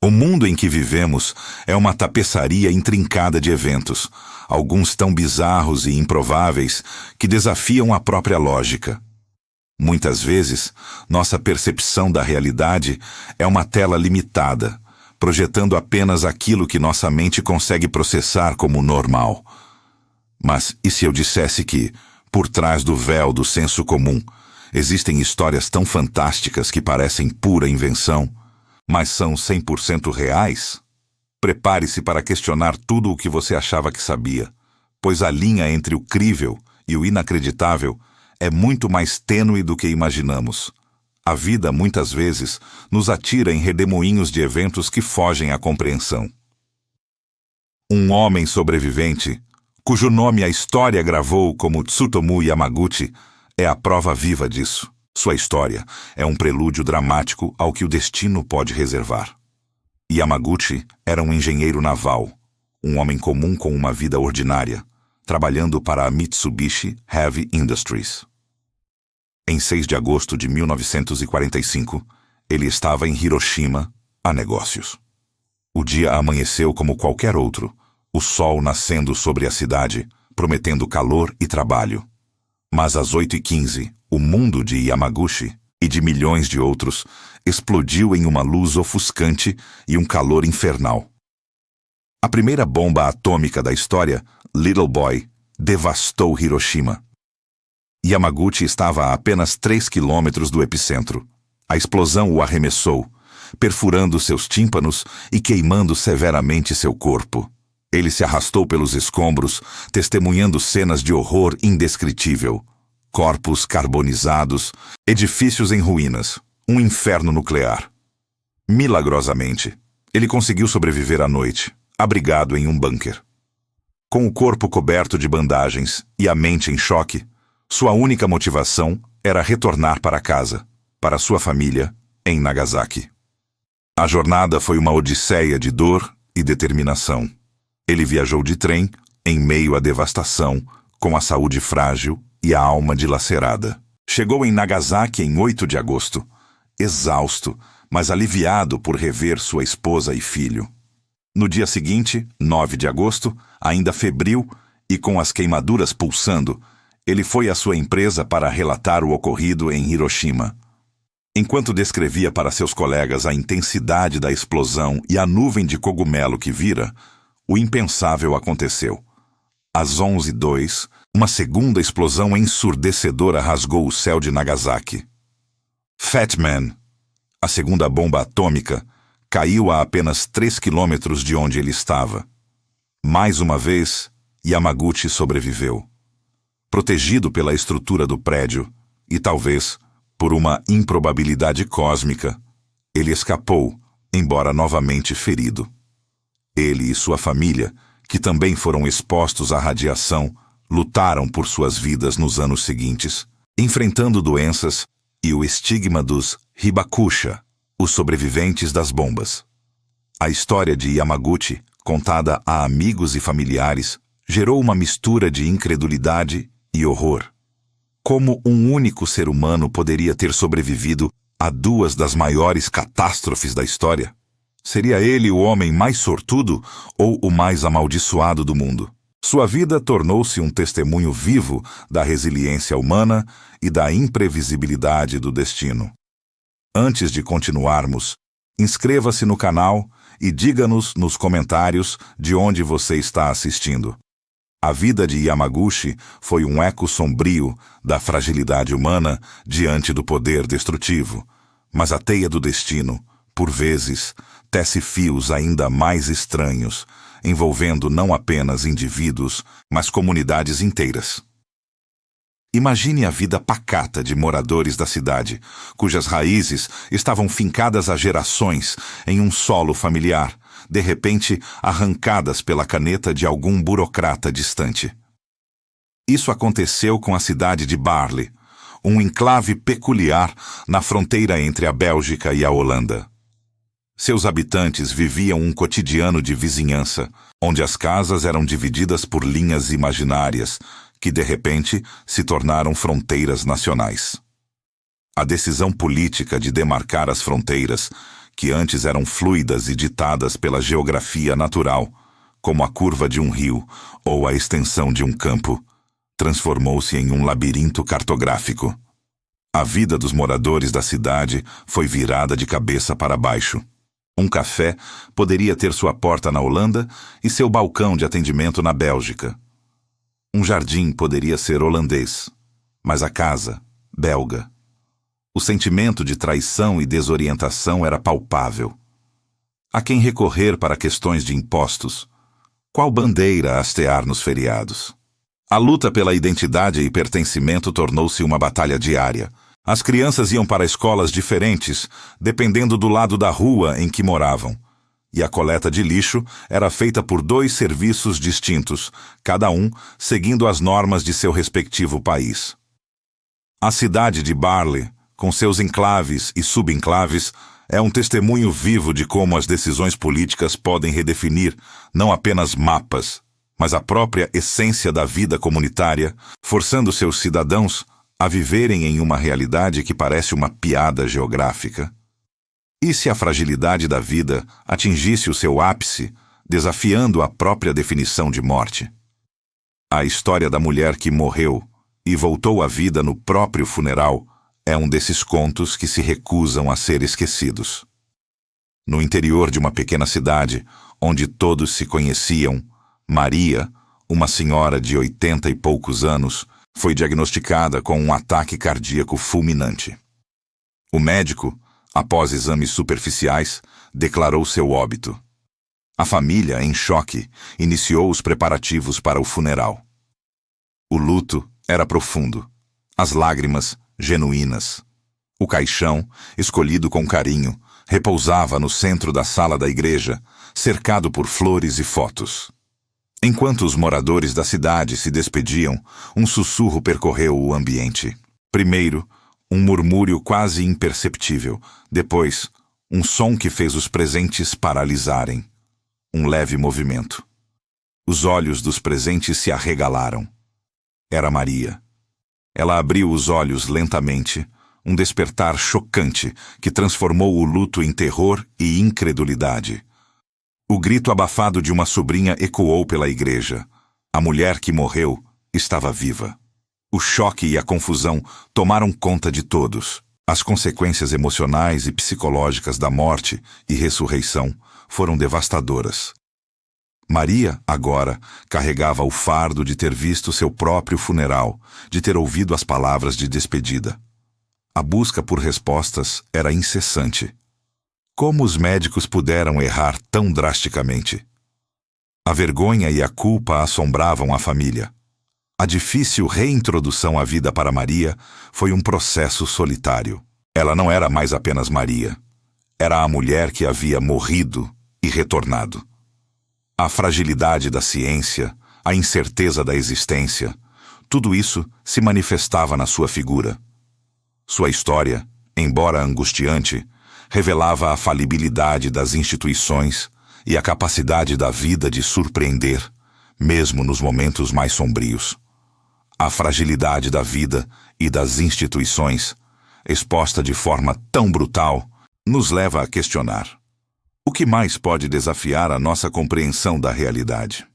O mundo em que vivemos é uma tapeçaria intrincada de eventos, alguns tão bizarros e improváveis que desafiam a própria lógica. Muitas vezes, nossa percepção da realidade é uma tela limitada, projetando apenas aquilo que nossa mente consegue processar como normal. Mas e se eu dissesse que, por trás do véu do senso comum, existem histórias tão fantásticas que parecem pura invenção, mas são 100% reais? Prepare-se para questionar tudo o que você achava que sabia, pois a linha entre o crível e o inacreditável é muito mais tênue do que imaginamos. A vida, muitas vezes, nos atira em redemoinhos de eventos que fogem à compreensão. Um homem sobrevivente, cujo nome a história gravou como Tsutomu Yamaguchi, é a prova viva disso. Sua história é um prelúdio dramático ao que o destino pode reservar. Yamaguchi era um engenheiro naval, um homem comum com uma vida ordinária, trabalhando para a Mitsubishi Heavy Industries. Em 6 de agosto de 1945, ele estava em Hiroshima, a negócios. O dia amanheceu como qualquer outro, o sol nascendo sobre a cidade, prometendo calor e trabalho. Mas às 8h15, o mundo de Yamaguchi e de milhões de outros explodiu em uma luz ofuscante e um calor infernal. A primeira bomba atômica da história, Little Boy, devastou Hiroshima. Yamaguchi estava a apenas 3 quilômetros do epicentro. A explosão o arremessou, perfurando seus tímpanos e queimando severamente seu corpo. Ele se arrastou pelos escombros, testemunhando cenas de horror indescritível. Corpos carbonizados, edifícios em ruínas, um inferno nuclear. Milagrosamente, ele conseguiu sobreviver à noite, abrigado em um bunker. Com o corpo coberto de bandagens e a mente em choque, sua única motivação era retornar para casa, para sua família, em Nagasaki. A jornada foi uma odisseia de dor e determinação. Ele viajou de trem, em meio à devastação, com a saúde frágil e a alma dilacerada. Chegou em Nagasaki em 8 de agosto, exausto, mas aliviado por rever sua esposa e filho. No dia seguinte, 9 de agosto, ainda febril e com as queimaduras pulsando, ele foi à sua empresa para relatar o ocorrido em Hiroshima. Enquanto descrevia para seus colegas a intensidade da explosão e a nuvem de cogumelo que vira, o impensável aconteceu. Às 11h02, uma segunda explosão ensurdecedora rasgou o céu de Nagasaki. Fat Man, a segunda bomba atômica, caiu a apenas 3 quilômetros de onde ele estava. Mais uma vez, Yamaguchi sobreviveu. Protegido pela estrutura do prédio, e talvez por uma improbabilidade cósmica, ele escapou, embora novamente ferido. Ele e sua família, que também foram expostos à radiação, lutaram por suas vidas nos anos seguintes, enfrentando doenças e o estigma dos Hibakusha, os sobreviventes das bombas. A história de Yamaguchi, contada a amigos e familiares, gerou uma mistura de incredulidade e horror. Como um único ser humano poderia ter sobrevivido a 2 das maiores catástrofes da história? Seria ele o homem mais sortudo ou o mais amaldiçoado do mundo? Sua vida tornou-se um testemunho vivo da resiliência humana e da imprevisibilidade do destino. Antes de continuarmos, inscreva-se no canal e diga-nos nos comentários de onde você está assistindo. A vida de Yamaguchi foi um eco sombrio da fragilidade humana diante do poder destrutivo, mas a teia do destino, por vezes, tece fios ainda mais estranhos, envolvendo não apenas indivíduos, mas comunidades inteiras. Imagine a vida pacata de moradores da cidade, cujas raízes estavam fincadas há gerações em um solo familiar, de repente arrancadas pela caneta de algum burocrata distante. Isso aconteceu com a cidade de Barle, um enclave peculiar na fronteira entre a Bélgica e a Holanda. Seus habitantes viviam um cotidiano de vizinhança, onde as casas eram divididas por linhas imaginárias, que de repente se tornaram fronteiras nacionais. A decisão política de demarcar as fronteiras, que antes eram fluidas e ditadas pela geografia natural, como a curva de um rio ou a extensão de um campo, transformou-se em um labirinto cartográfico. A vida dos moradores da cidade foi virada de cabeça para baixo. Um café poderia ter sua porta na Holanda e seu balcão de atendimento na Bélgica. Um jardim poderia ser holandês, mas a casa, belga. O sentimento de traição e desorientação era palpável. A quem recorrer para questões de impostos? Qual bandeira hastear nos feriados? A luta pela identidade e pertencimento tornou-se uma batalha diária. As crianças iam para escolas diferentes, dependendo do lado da rua em que moravam. E a coleta de lixo era feita por 2 serviços distintos, cada um seguindo as normas de seu respectivo país. A cidade de Barley, com seus enclaves e subenclaves, é um testemunho vivo de como as decisões políticas podem redefinir não apenas mapas, mas a própria essência da vida comunitária, forçando seus cidadãos a viverem em uma realidade que parece uma piada geográfica. E se a fragilidade da vida atingisse o seu ápice, desafiando a própria definição de morte? A história da mulher que morreu e voltou à vida no próprio funeral é um desses contos que se recusam a ser esquecidos. No interior de uma pequena cidade, onde todos se conheciam, Maria, uma senhora de 80 e poucos anos, foi diagnosticada com um ataque cardíaco fulminante. O médico, após exames superficiais, declarou seu óbito. A família, em choque, iniciou os preparativos para o funeral. O luto era profundo, as lágrimas genuínas. O caixão, escolhido com carinho, repousava no centro da sala da igreja, cercado por flores e fotos. Enquanto os moradores da cidade se despediam, um sussurro percorreu o ambiente. Primeiro, um murmúrio quase imperceptível. Depois, um som que fez os presentes paralisarem. Um leve movimento. Os olhos dos presentes se arregalaram. Era Maria. Ela abriu os olhos lentamente, um despertar chocante que transformou o luto em terror e incredulidade. O grito abafado de uma sobrinha ecoou pela igreja. A mulher que morreu estava viva. O choque e a confusão tomaram conta de todos. As consequências emocionais e psicológicas da morte e ressurreição foram devastadoras. Maria, agora, carregava o fardo de ter visto seu próprio funeral, de ter ouvido as palavras de despedida. A busca por respostas era incessante. Como os médicos puderam errar tão drasticamente? A vergonha e a culpa assombravam a família. A difícil reintrodução à vida para Maria foi um processo solitário. Ela não era mais apenas Maria. Era a mulher que havia morrido e retornado. A fragilidade da ciência, a incerteza da existência, tudo isso se manifestava na sua figura. Sua história, embora angustiante, revelava a falibilidade das instituições e a capacidade da vida de surpreender, mesmo nos momentos mais sombrios. A fragilidade da vida e das instituições, exposta de forma tão brutal, nos leva a questionar: o que mais pode desafiar a nossa compreensão da realidade?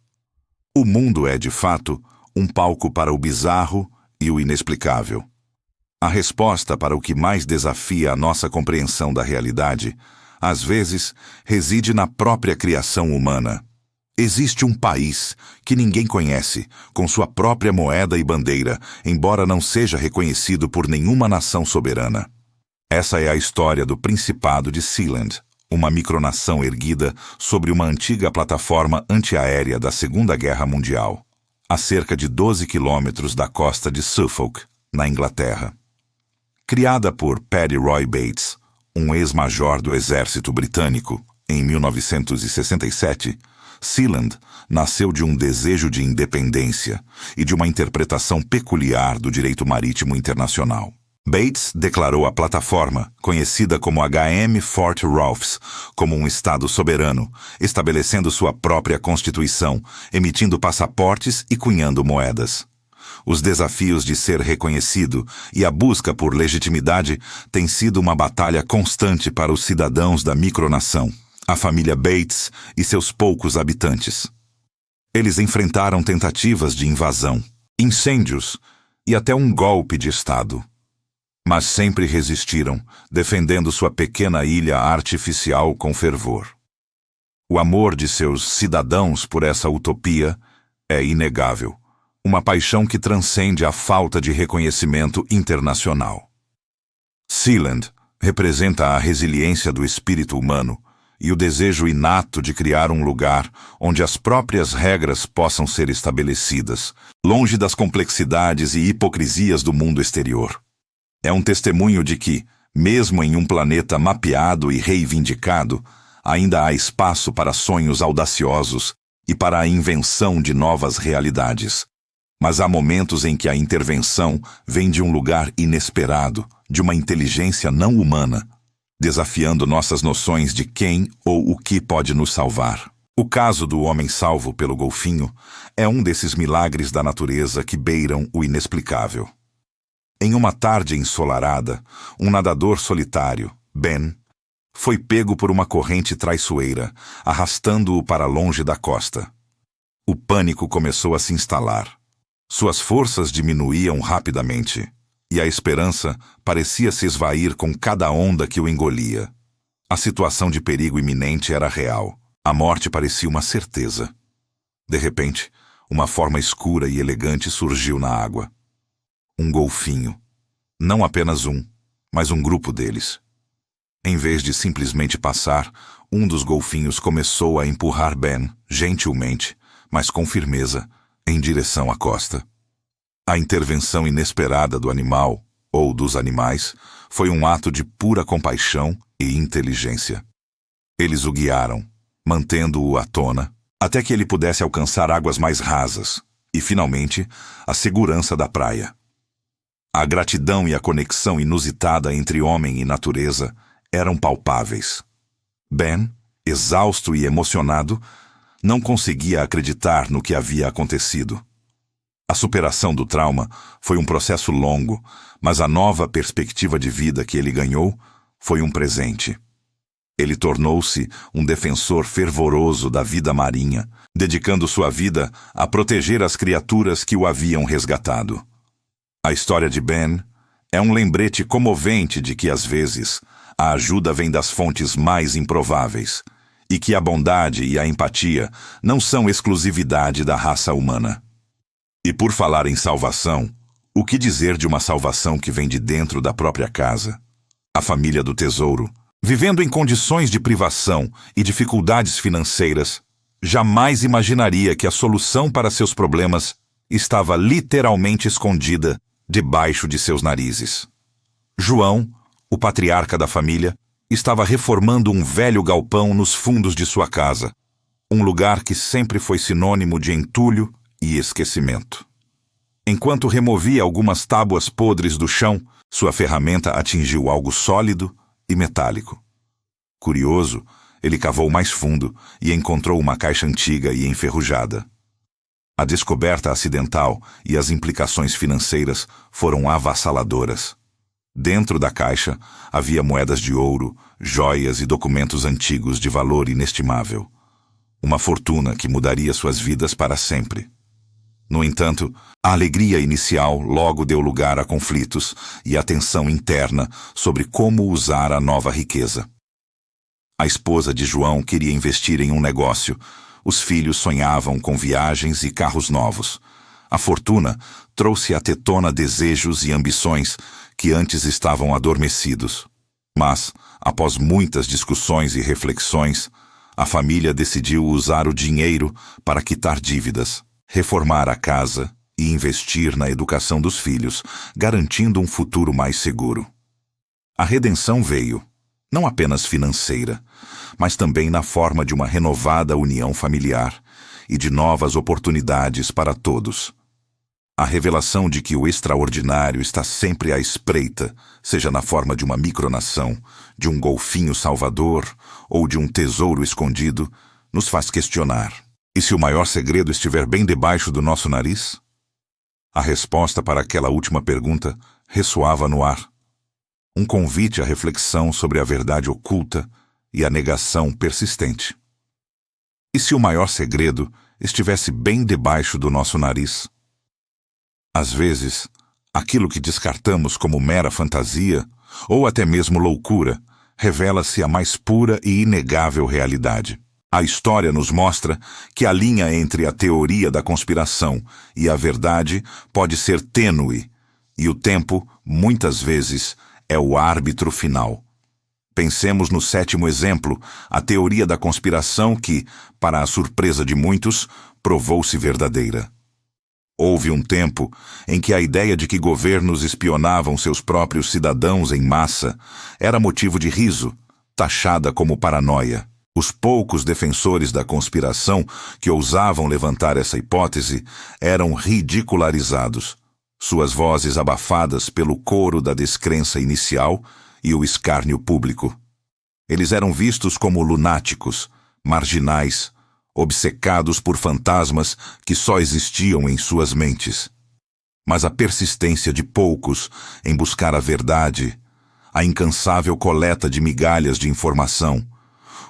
O mundo é, de fato, um palco para o bizarro e o inexplicável. A resposta para o que mais desafia a nossa compreensão da realidade, às vezes, reside na própria criação humana. Existe um país que ninguém conhece, com sua própria moeda e bandeira, embora não seja reconhecido por nenhuma nação soberana. Essa é a história do Principado de Sealand, uma micronação erguida sobre uma antiga plataforma antiaérea da Segunda Guerra Mundial, a cerca de 12 quilômetros da costa de Suffolk, na Inglaterra. Criada por Paddy Roy Bates, um ex-major do exército britânico, em 1967, Sealand nasceu de um desejo de independência e de uma interpretação peculiar do direito marítimo internacional. Bates declarou a plataforma, conhecida como HM Fort Rolfes, como um estado soberano, estabelecendo sua própria constituição, emitindo passaportes e cunhando moedas. Os desafios de ser reconhecido e a busca por legitimidade têm sido uma batalha constante para os cidadãos da micronação, a família Bates e seus poucos habitantes. Eles enfrentaram tentativas de invasão, incêndios e até um golpe de Estado. Mas sempre resistiram, defendendo sua pequena ilha artificial com fervor. O amor de seus cidadãos por essa utopia é inegável, uma paixão que transcende a falta de reconhecimento internacional. Sealand representa a resiliência do espírito humano e o desejo inato de criar um lugar onde as próprias regras possam ser estabelecidas, longe das complexidades e hipocrisias do mundo exterior. É um testemunho de que, mesmo em um planeta mapeado e reivindicado, ainda há espaço para sonhos audaciosos e para a invenção de novas realidades. Mas há momentos em que a intervenção vem de um lugar inesperado, de uma inteligência não humana, desafiando nossas noções de quem ou o que pode nos salvar. O caso do homem salvo pelo golfinho é um desses milagres da natureza que beiram o inexplicável. Em uma tarde ensolarada, um nadador solitário, Ben, foi pego por uma corrente traiçoeira, arrastando-o para longe da costa. O pânico começou a se instalar. Suas forças diminuíam rapidamente, e a esperança parecia se esvair com cada onda que o engolia. A situação de perigo iminente era real. A morte parecia uma certeza. De repente, uma forma escura e elegante surgiu na água. Um golfinho. Não apenas um, mas um grupo deles. Em vez de simplesmente passar, um dos golfinhos começou a empurrar Ben, gentilmente, mas com firmeza, em direção à costa. A intervenção inesperada do animal, ou dos animais, foi um ato de pura compaixão e inteligência. Eles o guiaram, mantendo-o à tona, até que ele pudesse alcançar águas mais rasas, e, finalmente, a segurança da praia. A gratidão e a conexão inusitada entre homem e natureza eram palpáveis. Ben, exausto e emocionado, não conseguia acreditar no que havia acontecido. A superação do trauma foi um processo longo, mas a nova perspectiva de vida que ele ganhou foi um presente. Ele tornou-se um defensor fervoroso da vida marinha, dedicando sua vida a proteger as criaturas que o haviam resgatado. A história de Ben é um lembrete comovente de que, às vezes, a ajuda vem das fontes mais improváveis, e que a bondade e a empatia não são exclusividade da raça humana. E por falar em salvação, o que dizer de uma salvação que vem de dentro da própria casa? A família do tesouro, vivendo em condições de privação e dificuldades financeiras, jamais imaginaria que a solução para seus problemas estava literalmente escondida debaixo de seus narizes. João, o patriarca da família, estava reformando um velho galpão nos fundos de sua casa, um lugar que sempre foi sinônimo de entulho e esquecimento. Enquanto removia algumas tábuas podres do chão, sua ferramenta atingiu algo sólido e metálico. Curioso, ele cavou mais fundo e encontrou uma caixa antiga e enferrujada. A descoberta acidental e as implicações financeiras foram avassaladoras. Dentro da caixa havia moedas de ouro, joias e documentos antigos de valor inestimável. Uma fortuna que mudaria suas vidas para sempre. No entanto, a alegria inicial logo deu lugar a conflitos e a tensão interna sobre como usar a nova riqueza. A esposa de João queria investir em um negócio. Os filhos sonhavam com viagens e carros novos. A fortuna trouxe à tetona desejos e ambições que antes estavam adormecidos. Mas, após muitas discussões e reflexões, a família decidiu usar o dinheiro para quitar dívidas, reformar a casa e investir na educação dos filhos, garantindo um futuro mais seguro. A redenção veio, não apenas financeira, mas também na forma de uma renovada união familiar e de novas oportunidades para todos. A revelação de que o extraordinário está sempre à espreita, seja na forma de uma micronação, de um golfinho salvador ou de um tesouro escondido, nos faz questionar. E se o maior segredo estiver bem debaixo do nosso nariz? A resposta para aquela última pergunta ressoava no ar. Um convite à reflexão sobre a verdade oculta e a negação persistente. E se o maior segredo estivesse bem debaixo do nosso nariz? Às vezes, aquilo que descartamos como mera fantasia, ou até mesmo loucura, revela-se a mais pura e inegável realidade. A história nos mostra que a linha entre a teoria da conspiração e a verdade pode ser tênue, e o tempo, muitas vezes, é o árbitro final. Pensemos no 7º exemplo, a teoria da conspiração que, para a surpresa de muitos, provou-se verdadeira. Houve um tempo em que a ideia de que governos espionavam seus próprios cidadãos em massa era motivo de riso, taxada como paranoia. Os poucos defensores da conspiração que ousavam levantar essa hipótese eram ridicularizados, suas vozes abafadas pelo coro da descrença inicial e o escárnio público. Eles eram vistos como lunáticos, marginais, obcecados por fantasmas que só existiam em suas mentes. Mas a persistência de poucos em buscar a verdade, a incansável coleta de migalhas de informação,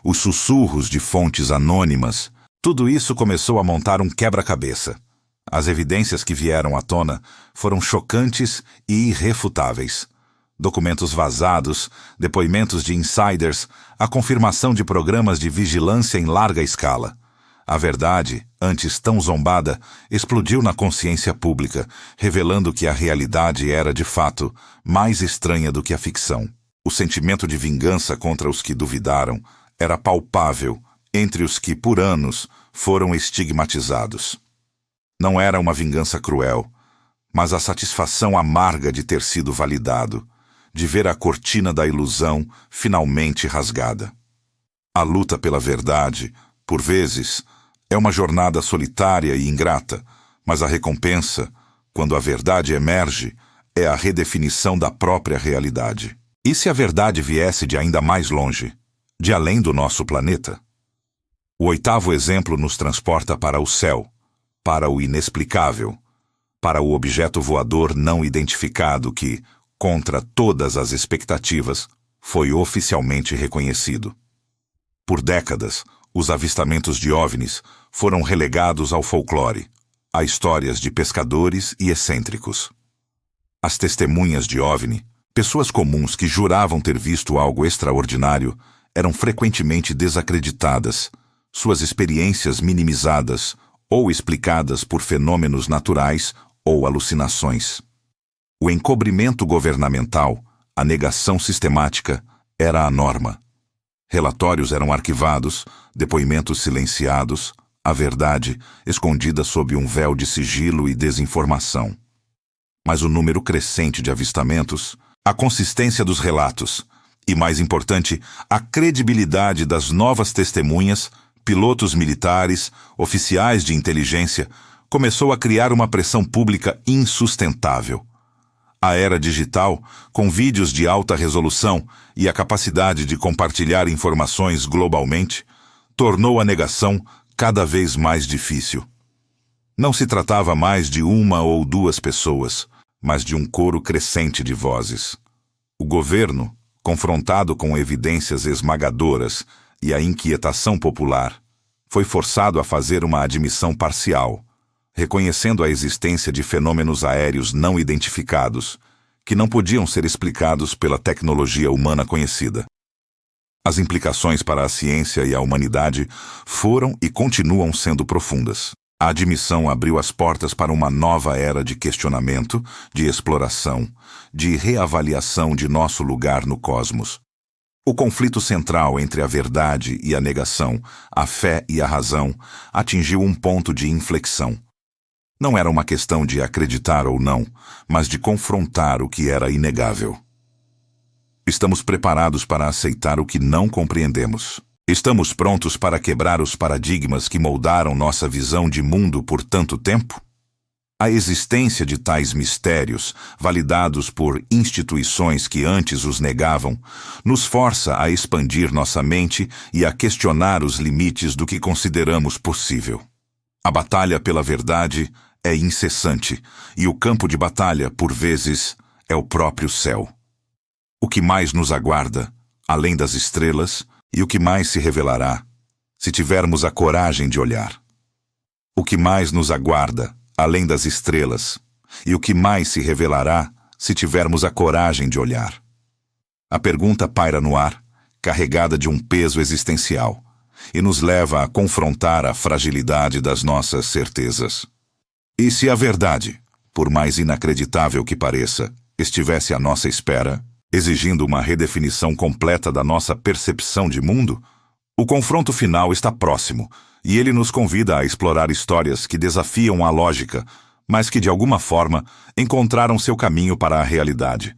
os sussurros de fontes anônimas, tudo isso começou a montar um quebra-cabeça. As evidências que vieram à tona foram chocantes e irrefutáveis. Documentos vazados, depoimentos de insiders, a confirmação de programas de vigilância em larga escala. A verdade, antes tão zombada, explodiu na consciência pública, revelando que a realidade era, de fato, mais estranha do que a ficção. O sentimento de vingança contra os que duvidaram era palpável entre os que, por anos, foram estigmatizados. Não era uma vingança cruel, mas a satisfação amarga de ter sido validado, de ver a cortina da ilusão finalmente rasgada. A luta pela verdade, por vezes, é uma jornada solitária e ingrata, mas a recompensa, quando a verdade emerge, é a redefinição da própria realidade. E se a verdade viesse de ainda mais longe, de além do nosso planeta? O 8º exemplo nos transporta para o céu, para o inexplicável, para o objeto voador não identificado que, contra todas as expectativas, foi oficialmente reconhecido. Por décadas, os avistamentos de OVNIs foram relegados ao folclore, a histórias de pescadores e excêntricos. As testemunhas de OVNI, pessoas comuns que juravam ter visto algo extraordinário, eram frequentemente desacreditadas, suas experiências minimizadas ou explicadas por fenômenos naturais ou alucinações. O encobrimento governamental, a negação sistemática, era a norma. Relatórios eram arquivados, depoimentos silenciados, a verdade escondida sob um véu de sigilo e desinformação. Mas o número crescente de avistamentos, a consistência dos relatos e, mais importante, a credibilidade das novas testemunhas, pilotos militares, oficiais de inteligência, começou a criar uma pressão pública insustentável. A era digital, com vídeos de alta resolução e a capacidade de compartilhar informações globalmente, tornou a negação cada vez mais difícil. Não se tratava mais de uma ou duas pessoas, mas de um coro crescente de vozes. O governo, confrontado com evidências esmagadoras e a inquietação popular, foi forçado a fazer uma admissão parcial, reconhecendo a existência de fenômenos aéreos não identificados, que não podiam ser explicados pela tecnologia humana conhecida. As implicações para a ciência e a humanidade foram e continuam sendo profundas. A admissão abriu as portas para uma nova era de questionamento, de exploração, de reavaliação de nosso lugar no cosmos. O conflito central entre a verdade e a negação, a fé e a razão, atingiu um ponto de inflexão. Não era uma questão de acreditar ou não, mas de confrontar o que era inegável. Estamos preparados para aceitar o que não compreendemos. Estamos prontos para quebrar os paradigmas que moldaram nossa visão de mundo por tanto tempo? A existência de tais mistérios, validados por instituições que antes os negavam, nos força a expandir nossa mente e a questionar os limites do que consideramos possível. A batalha pela verdade é incessante, e o campo de batalha, por vezes, é o próprio céu. O que mais nos aguarda, além das estrelas, e o que mais se revelará, se tivermos a coragem de olhar. O que mais nos aguarda, além das estrelas, e o que mais se revelará, se tivermos a coragem de olhar. A pergunta paira no ar, carregada de um peso existencial, e nos leva a confrontar a fragilidade das nossas certezas. E se a verdade, por mais inacreditável que pareça, estivesse à nossa espera, exigindo uma redefinição completa da nossa percepção de mundo, o confronto final está próximo, e ele nos convida a explorar histórias que desafiam a lógica, mas que de alguma forma encontraram seu caminho para a realidade.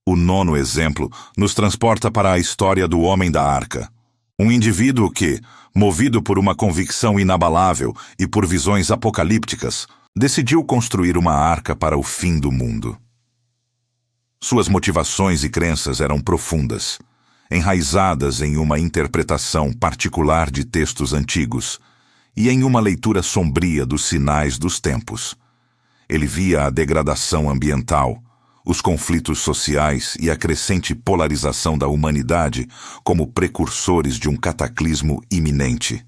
O 9º exemplo nos transporta para a história do Homem da Arca. Um indivíduo que, movido por uma convicção inabalável e por visões apocalípticas, decidiu construir uma arca para o fim do mundo. Suas motivações e crenças eram profundas, enraizadas em uma interpretação particular de textos antigos e em uma leitura sombria dos sinais dos tempos. Ele via a degradação ambiental, os conflitos sociais e a crescente polarização da humanidade como precursores de um cataclismo iminente.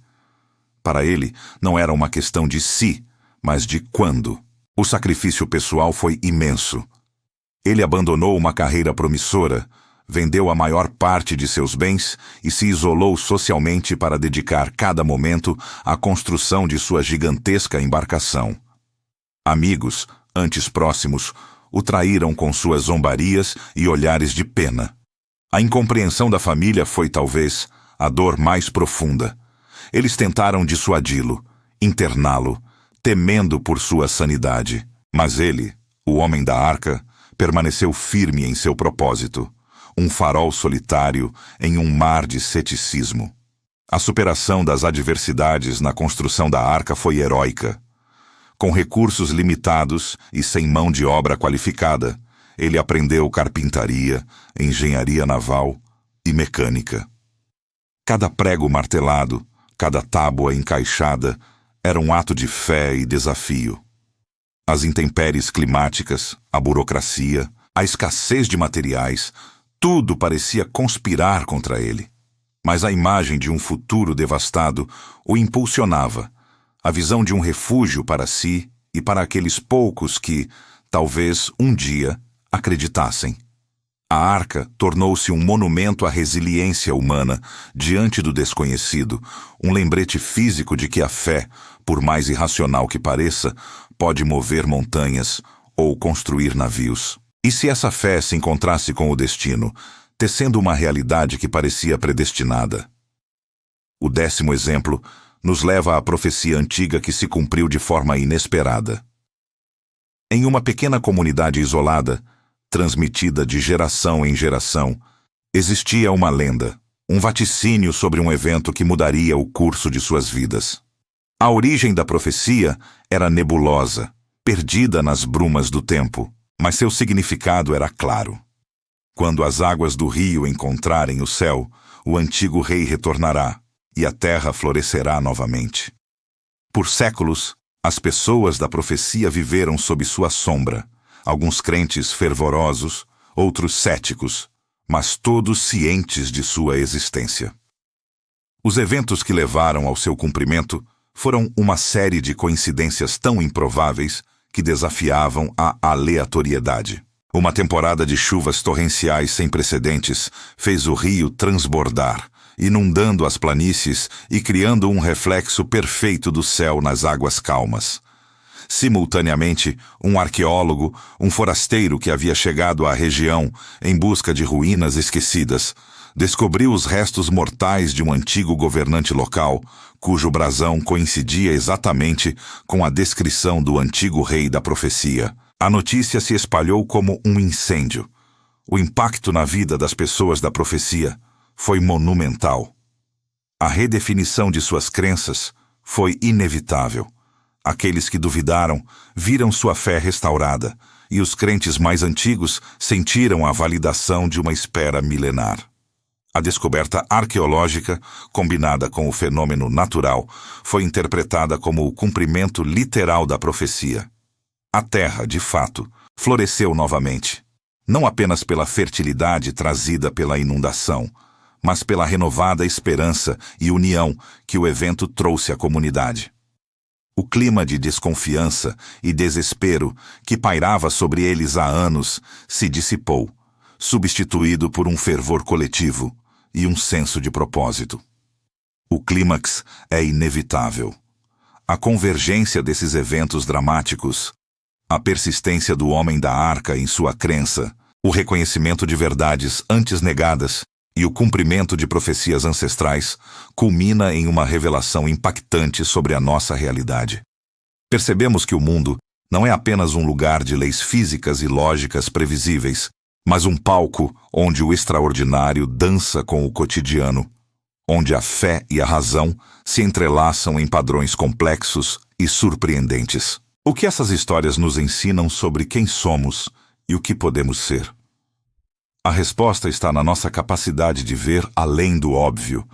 Para ele, não era uma questão de se, mas de quando. O sacrifício pessoal foi imenso. Ele abandonou uma carreira promissora, vendeu a maior parte de seus bens e se isolou socialmente para dedicar cada momento à construção de sua gigantesca embarcação. Amigos, antes próximos, o traíram com suas zombarias e olhares de pena. A incompreensão da família foi, talvez, a dor mais profunda. Eles tentaram dissuadi-lo, interná-lo, temendo por sua sanidade. Mas ele, o Homem da Arca, permaneceu firme em seu propósito, um farol solitário em um mar de ceticismo. A superação das adversidades na construção da arca foi heróica. Com recursos limitados e sem mão de obra qualificada, ele aprendeu carpintaria, engenharia naval e mecânica. Cada prego martelado, cada tábua encaixada, era um ato de fé e desafio. As intempéries climáticas, a burocracia, a escassez de materiais, tudo parecia conspirar contra ele. Mas a imagem de um futuro devastado o impulsionava, a visão de um refúgio para si e para aqueles poucos que, talvez um dia, acreditassem. A arca tornou-se um monumento à resiliência humana diante do desconhecido, um lembrete físico de que a fé, por mais irracional que pareça, pode mover montanhas ou construir navios. E se essa fé se encontrasse com o destino, tecendo uma realidade que parecia predestinada? O 10º exemplo nos leva à profecia antiga que se cumpriu de forma inesperada. Em uma pequena comunidade isolada, transmitida de geração em geração, existia uma lenda, um vaticínio sobre um evento que mudaria o curso de suas vidas. A origem da profecia era nebulosa, perdida nas brumas do tempo, mas seu significado era claro. Quando as águas do rio encontrarem o céu, o antigo rei retornará, e a terra florescerá novamente. Por séculos, as pessoas da profecia viveram sob sua sombra, alguns crentes fervorosos, outros céticos, mas todos cientes de sua existência. Os eventos que levaram ao seu cumprimento foram uma série de coincidências tão improváveis que desafiavam a aleatoriedade. Uma temporada de chuvas torrenciais sem precedentes fez o rio transbordar, inundando as planícies e criando um reflexo perfeito do céu nas águas calmas. Simultaneamente, um arqueólogo, um forasteiro que havia chegado à região em busca de ruínas esquecidas, descobriu os restos mortais de um antigo governante local, cujo brasão coincidia exatamente com a descrição do antigo rei da profecia. A notícia se espalhou como um incêndio. O impacto na vida das pessoas da profecia foi monumental. A redefinição de suas crenças foi inevitável. Aqueles que duvidaram viram sua fé restaurada, e os crentes mais antigos sentiram a validação de uma espera milenar. A descoberta arqueológica, combinada com o fenômeno natural, foi interpretada como o cumprimento literal da profecia. A terra, de fato, floresceu novamente, não apenas pela fertilidade trazida pela inundação, mas pela renovada esperança e união que o evento trouxe à comunidade. O clima de desconfiança e desespero que pairava sobre eles há anos se dissipou, substituído por um fervor coletivo e um senso de propósito. O clímax é inevitável. A convergência desses eventos dramáticos, a persistência do homem da arca em sua crença, o reconhecimento de verdades antes negadas e o cumprimento de profecias ancestrais culmina em uma revelação impactante sobre a nossa realidade. Percebemos que o mundo não é apenas um lugar de leis físicas e lógicas previsíveis, mas um palco onde o extraordinário dança com o cotidiano, onde a fé e a razão se entrelaçam em padrões complexos e surpreendentes. O que essas histórias nos ensinam sobre quem somos e o que podemos ser? A resposta está na nossa capacidade de ver além do óbvio,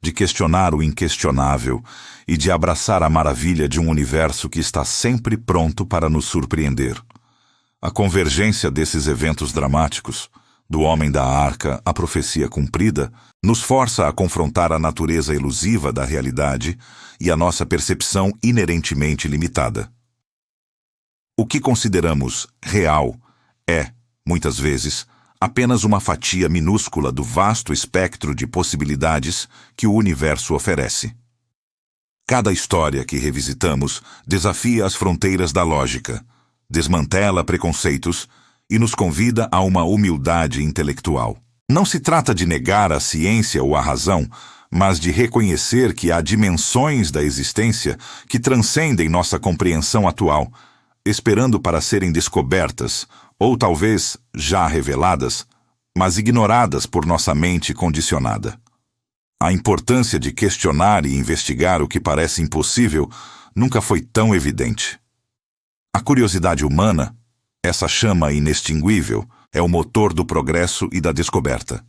de questionar o inquestionável e de abraçar a maravilha de um universo que está sempre pronto para nos surpreender. A convergência desses eventos dramáticos, do homem da arca à profecia cumprida, nos força a confrontar a natureza elusiva da realidade e a nossa percepção inerentemente limitada. O que consideramos real é, muitas vezes, apenas uma fatia minúscula do vasto espectro de possibilidades que o universo oferece. Cada história que revisitamos desafia as fronteiras da lógica, desmantela preconceitos e nos convida a uma humildade intelectual. Não se trata de negar a ciência ou a razão, mas de reconhecer que há dimensões da existência que transcendem nossa compreensão atual, esperando para serem descobertas, ou talvez já reveladas, mas ignoradas por nossa mente condicionada. A importância de questionar e investigar o que parece impossível nunca foi tão evidente. A curiosidade humana, essa chama inextinguível, é o motor do progresso e da descoberta.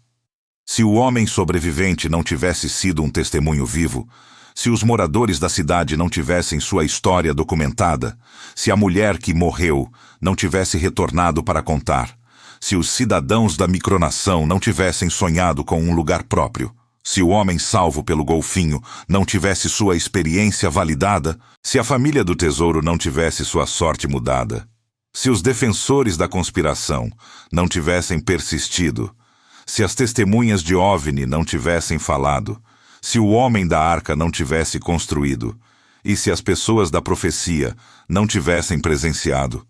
Se o homem sobrevivente não tivesse sido um testemunho vivo, se os moradores da cidade não tivessem sua história documentada, se a mulher que morreu não tivesse retornado para contar, se os cidadãos da micronação não tivessem sonhado com um lugar próprio, se o homem salvo pelo golfinho não tivesse sua experiência validada, se a família do tesouro não tivesse sua sorte mudada, se os defensores da conspiração não tivessem persistido, se as testemunhas de OVNI não tivessem falado, se o homem da arca não tivesse construído, e se as pessoas da profecia não tivessem presenciado,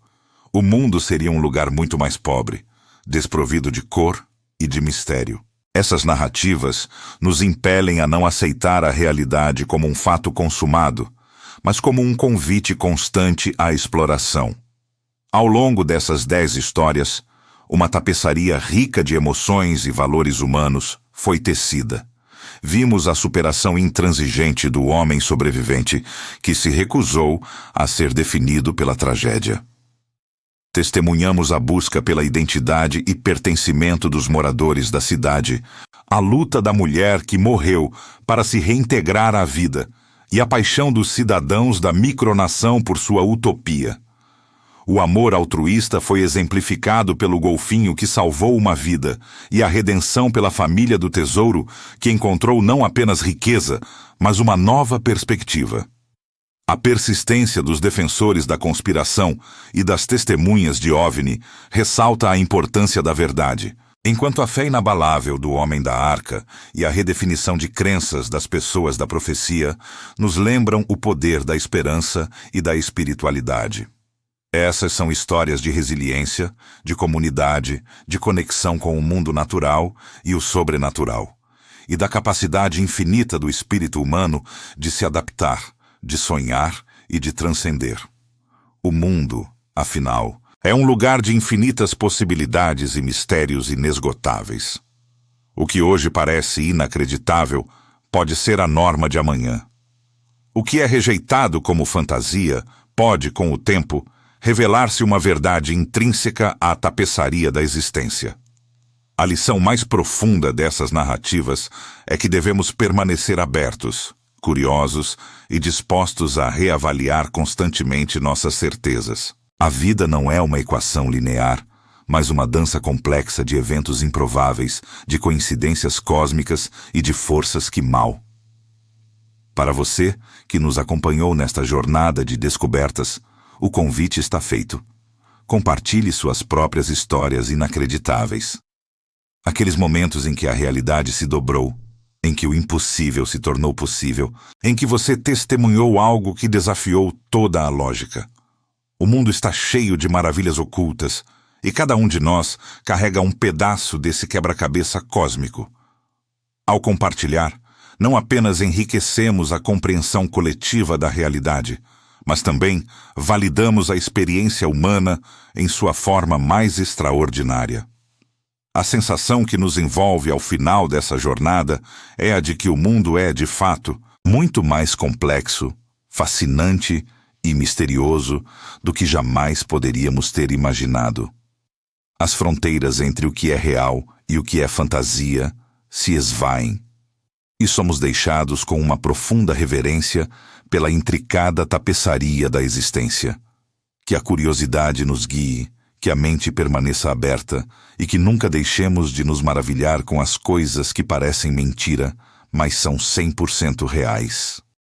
o mundo seria um lugar muito mais pobre, desprovido de cor e de mistério. Essas narrativas nos impelem a não aceitar a realidade como um fato consumado, mas como um convite constante à exploração. Ao longo dessas 10 histórias, uma tapeçaria rica de emoções e valores humanos foi tecida. Vimos a superação intransigente do homem sobrevivente que se recusou a ser definido pela tragédia. Testemunhamos a busca pela identidade e pertencimento dos moradores da cidade, a luta da mulher que morreu para se reintegrar à vida e a paixão dos cidadãos da micronação por sua utopia. O amor altruísta foi exemplificado pelo golfinho que salvou uma vida e a redenção pela família do tesouro que encontrou não apenas riqueza, mas uma nova perspectiva. A persistência dos defensores da conspiração e das testemunhas de OVNI ressalta a importância da verdade, enquanto a fé inabalável do homem da arca e a redefinição de crenças das pessoas da profecia nos lembram o poder da esperança e da espiritualidade. Essas são histórias de resiliência, de comunidade, de conexão com o mundo natural e o sobrenatural, e da capacidade infinita do espírito humano de se adaptar, de sonhar e de transcender. O mundo, afinal, é um lugar de infinitas possibilidades e mistérios inesgotáveis. O que hoje parece inacreditável pode ser a norma de amanhã. O que é rejeitado como fantasia pode, com o tempo, revelar-se uma verdade intrínseca à tapeçaria da existência. A lição mais profunda dessas narrativas é que devemos permanecer abertos, curiosos e dispostos a reavaliar constantemente nossas certezas. A vida não é uma equação linear, mas uma dança complexa de eventos improváveis, de coincidências cósmicas e de forças que mal. Para você, que nos acompanhou nesta jornada de descobertas, o convite está feito. Compartilhe suas próprias histórias inacreditáveis. Aqueles momentos em que a realidade se dobrou, em que o impossível se tornou possível, em que você testemunhou algo que desafiou toda a lógica. O mundo está cheio de maravilhas ocultas, e cada um de nós carrega um pedaço desse quebra-cabeça cósmico. Ao compartilhar, não apenas enriquecemos a compreensão coletiva da realidade, mas também validamos a experiência humana em sua forma mais extraordinária. A sensação que nos envolve ao final dessa jornada é a de que o mundo é, de fato, muito mais complexo, fascinante e misterioso do que jamais poderíamos ter imaginado. As fronteiras entre o que é real e o que é fantasia se esvaem, e somos deixados com uma profunda reverência pela intricada tapeçaria da existência. Que a curiosidade nos guie, que a mente permaneça aberta e que nunca deixemos de nos maravilhar com as coisas que parecem mentira, mas são 100% reais.